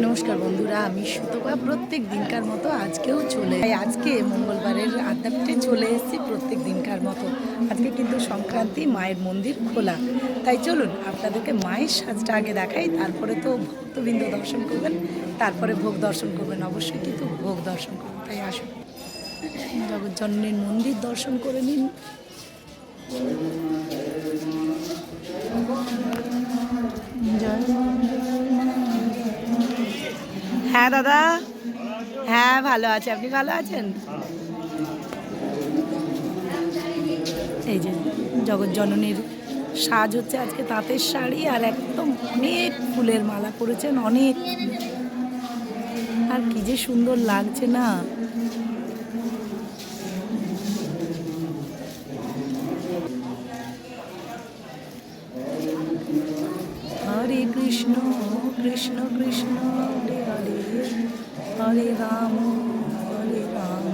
নমস্কার বন্ধুরা, আমি সুতপা। প্রত্যেক দিনকার মতো আজকেও আজকে মঙ্গলবারের আড্ডাতে চলে এসেছি প্রত্যেক দিনকার মতো। আজকে কিন্তু সংক্রান্তি, মায়ের মন্দির খোলা। তাই চলুন আপনাদেরকে মায়ের সাজটা আগে দেখাই, তারপরে তো ভক্তবৃন্দ দর্শন করবেন, তারপরে ভোগ দর্শন করবেন। অবশ্যই কিন্তু ভোগ দর্শন করবেন। তাই আসুন, জগৎজননীর মন্দির দর্শন করে নিন। হ্যাঁ দাদা, হ্যাঁ ভালো আছে। আপনি ভালো আছেন? এই যে জগৎজননীর সাজ হচ্ছে আজকে তাঁতের শাড়ি, আর একদম অনেক ফুলের মালা পরেছেন, অনেক। আর কি যে সুন্দর লাগছে না। হরে কৃষ্ণ কৃষ্ণ কৃষ্ণ হরে হরে, হরে রাম হরে রাম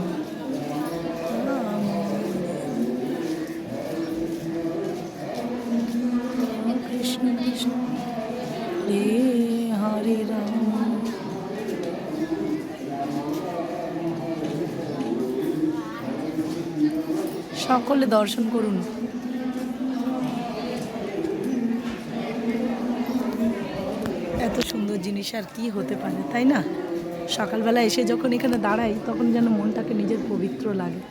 রাম কৃষ্ণ কৃষ্ণ হরে হরে রাম। সকলে দর্শন করুন। এত সুন্দর জিনিস আর কি হতে পারে, তাই না? সকালবেলা এসে যখন এখানে দাঁড়াই, তখন যেন মনটাকে নিজের পবিত্র লাগে।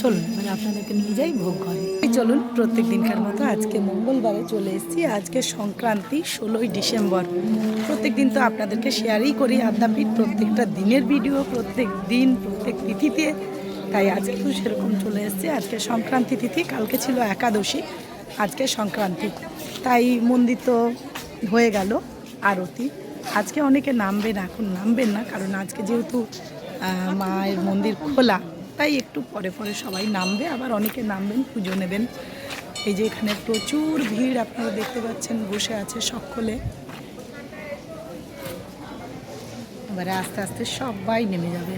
চলুন এবার আপনাদেরকে নিয়ে যাই ভোগ ঘরে। চলুন, প্রত্যেক দিনকার মতো আজকে মঙ্গলবারে চলে এসেছি। আজকে সংক্রান্তি, 16ই ডিসেম্বর। প্রত্যেক দিন তো আপনাদেরকে শেয়ারই করি আদ্যাপীঠ, প্রত্যেকটা দিনের ভিডিও, প্রত্যেক দিন প্রত্যেক তিথিতে। তাই আজকেও সেরকম চলে এসেছি। আজকে সংক্রান্তি তিথি, কালকে ছিল একাদশী, আজকে সংক্রান্তি। তাই মন্দির তো হয়ে গেল আরতি। আজকে অনেকে নামবেন, এখন নামবেন না, কারণ আজকে যেহেতু মায়ের মন্দির খোলা, তাই একটু পরে পরে সবাই নামবে। আবার অনেকে নামবেন, পুজো নেবেন। এই যে এখানে প্রচুর ভিড় আপনারা দেখতে পাচ্ছেন, বসে আছে সকলে। এবারে আস্তে আস্তে সবাই নেমে যাবে।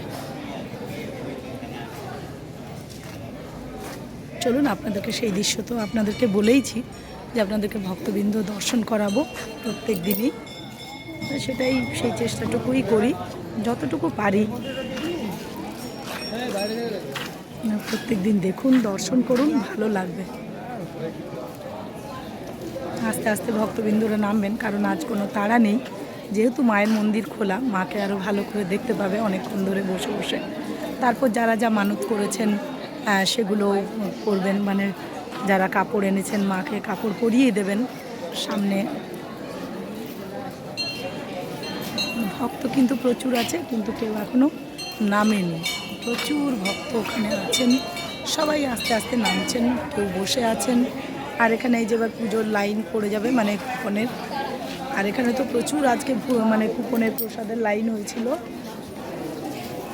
চলুন আপনাদেরকে সেই দৃশ্য তো আপনাদেরকে বলেইছি যে আপনাদেরকে ভক্তবৃন্দ দর্শন করাবো প্রত্যেক দিনই। সেটাই, সেই চেষ্টাটুকুই করি যতটুকু পারি। প্রত্যেক দিন দেখুন, দর্শন করুন, ভালো লাগবে। আস্তে আস্তে ভক্তবৃন্দরা নামবেন, কারণ আজ কোনো তাড়া নেই। যেহেতু মায়ের মন্দির খোলা, মাকে আরও ভালো করে দেখতে পাবে অনেকক্ষণ ধরে বসে বসে। তারপর যারা যা মানত করেছেন সেগুলো করবেন, মানে যারা কাপড় এনেছেন মাকে কাপড় পরিয়ে দেবেন সামনে। ভক্ত কিন্তু প্রচুর আছে, কিন্তু কেউ এখনও নামেনি। প্রচুর ভক্ত ওখানে আছেন, সবাই আস্তে আস্তে নামছেন, কেউ বসে আছেন। আর এখানে এই যে এবার পুজোর লাইন পড়ে যাবে, মানে কুপনের। আর এখানে তো প্রচুর আজকে মানে কুপনের প্রসাদের লাইন হয়েছিল।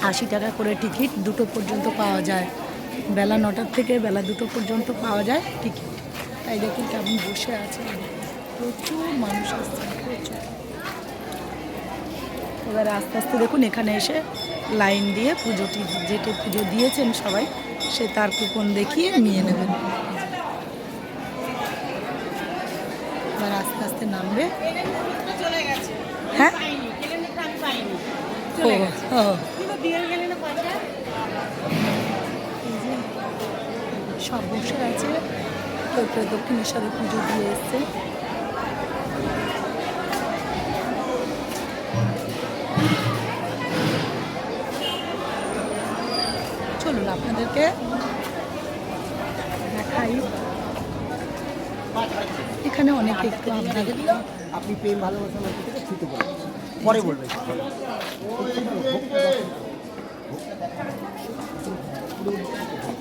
80 টাকা করে টিকিট, 2টো পর্যন্ত পাওয়া যায়। বেলা 9টার থেকে বেলা 2টো পর্যন্ত পাওয়া যায় টিকিট। তাই দেখুন কেমন বসে আছে, প্রচুর মানুষ আসছে, প্রচুর। এবার আস্তে আস্তে দেখুন এখানে এসে লাইন দিয়ে পুজোটি, যেটা পুজো দিয়েছেন সবাই, সে তার কুপন দেখিয়ে নিয়ে নেবেন। এবার আস্তে আস্তে নামবে। হ্যাঁ, সব বসে আছে, কেউ দক্ষিণেশ্বরে পুজো দিয়ে এসছে। চলুন আপনাদেরকে দেখাই। এখানে অনেকে একটু আপনাদের আপনি প্রেম ভালোবাসা পরে বলবেন।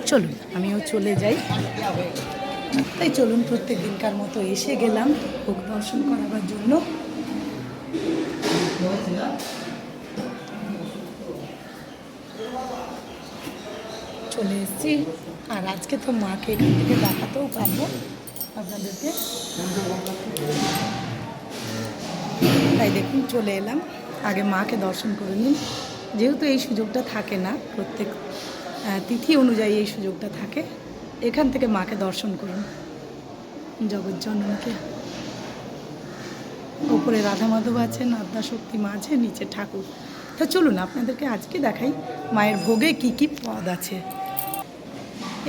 চলুন আমিও চলে যাই। তাই চলুন, প্রত্যেক দিনকার মতো এসে গেলাম ভোগ দর্শন করাবার জন্য। চলে এসেছি। আর আজকে তো মাকে এখান থেকে দেখাতেও পারবো আপনাদেরকে, তাই দেখুন চলে এলাম। আগে মাকে দর্শন করে নিন, যেহেতু এই সুযোগটা থাকে না, প্রত্যেক তিথি অনুযায়ী এই সুযোগটা থাকে। এখান থেকে মাকে দর্শন করুন, জগৎজননীকে। ওপরে রাধা মাধব আছেন, আদ্যাশক্তি মা আছে, নিচে ঠাকুর। তা চলুন আপনাদেরকে আজকে দেখাই মায়ের ভোগে কি কি পদ আছে।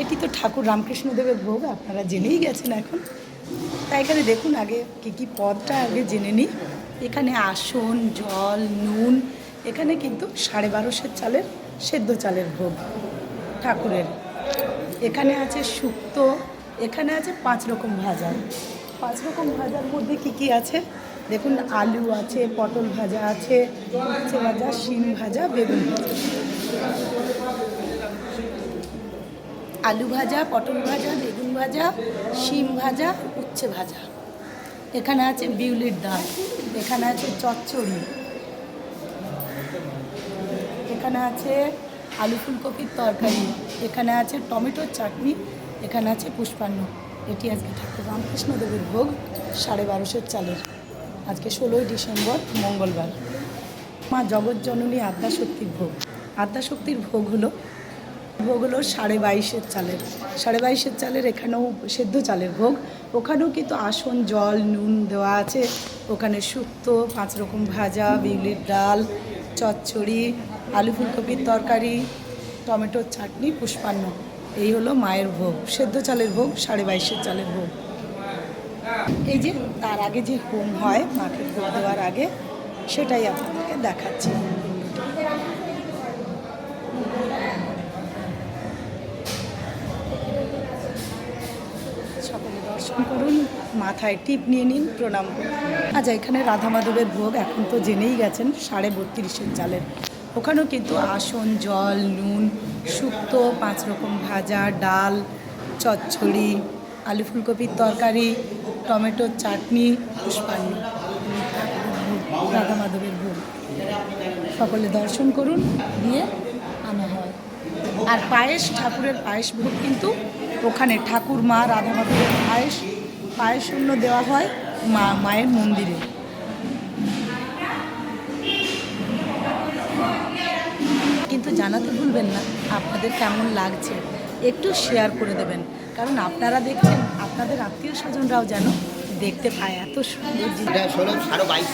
এটি তো ঠাকুর রামকৃষ্ণদেবের ভোগ, আপনারা জেনেই গেছেন এখন। তাই এখানে দেখুন আগে কি কি পদটা আগে জেনে নিই। এখানে আসন, জল, নুন, এখানে কিন্তু 1250 চালের সেদ্ধ চালের ভোগ ঠাকুরের। এখানে আছে শুক্তো, এখানে আছে 5 রকম ভাজা। 5 রকম ভাজার মধ্যে কি কি আছে দেখুন, আলু আছে, পটল ভাজা আছে, উচ্ছে ভাজা, শিম ভাজা, বেগুন ভাজা। আলু ভাজা, পটল ভাজা, বেগুন ভাজা, শিম ভাজা, উচ্ছে ভাজা। এখানে আছে বিউলির ডাল, এখানে আছে চচ্চড়ি, এখানে আছে আলু ফুলকপির তরকারি, এখানে আছে টমেটোর চাটনি, এখানে আছে পুষ্পান্ন। এটি আজকে ঠাকুর রামকৃষ্ণদেবের ভোগ 1250 চালের। আজকে 16ই ডিসেম্বর মঙ্গলবার। মা জগৎজননী আদ্যাশক্তির ভোগ। আদ্যাশক্তির ভোগ হলো 22.5 চালের। 22.5 চালের এখানেও সেদ্ধ চালের ভোগ। ওখানেও কিন্তু আসন, জল, নুন দেওয়া আছে। ওখানে শুক্তো, 5 রকম ভাজা, বিউলির ডাল, চচ্চড়ি, আলু ফুলকপির তরকারি, টমেটোর চাটনি, পুষ্পান্ন। এই হলো মায়ের ভোগ, সেদ্ধ চালের ভোগ, 22.5 চালের ভোগ। এই যে তার আগে যে হোম হয় মাকে ভোগ দেওয়ার আগে, সেটাই আপনাদেরকে দেখাচ্ছি। সকলে দর্শন করুন, মাথায় টিপ নিয়ে নিন, প্রণাম করুন। আচ্ছা, এখানে রাধা মাধবের ভোগ এখন তো জেনেই গেছেন 32.5 চালের। ওখানেও কিন্তু আসন, জল, নুন, শুক্তো, 5 রকম ভাজা, ডাল, চচ্চড়ি, আলু ফুলকপির তরকারি, টমেটোর চাটনি, পুষ্পান্ন। রাধা মাধবের ভোগ সকলে দর্শন করুন, দিয়ে আনা হয়। আর পায়েস, ঠাকুরের পায়েস ভোগ কিন্তু ওখানে ঠাকুর মা রাধা মাধবের পায়েস অন্য দেওয়া হয় মায়ের মন্দিরে। কিন্তু জানাতে ভুলবেন না আপনাদের কেমন লাগছে, একটু শেয়ার করে দেবেন, কারণ আপনারা দেখছেন, আপনাদের আত্মীয় স্বজনরাও যেন দেখতে পায় এত সুন্দর জিনিস। এটা হলো 22.5,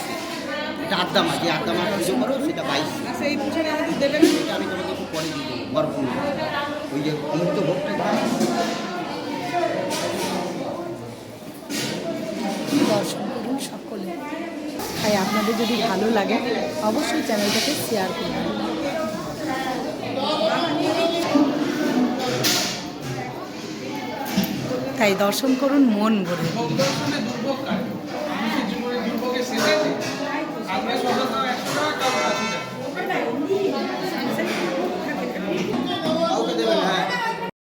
এটা আদ্যা মাছ, যে আদ্যা মাছ পুজো করো সেটা 22। এই পিছনে আমাদের দেবেন, এটা আমি তোমাকে একটু পরে দিয়ে দেবো, গর্ব ওই যে অমৃত ভোগটা। দর্শন করুন সকলে। তাই আপনাদের যদি ভালো লাগে অবশ্যই চ্যানেলটাকে শেয়ার করবেন। তাই দর্শন করুন মন ভরে।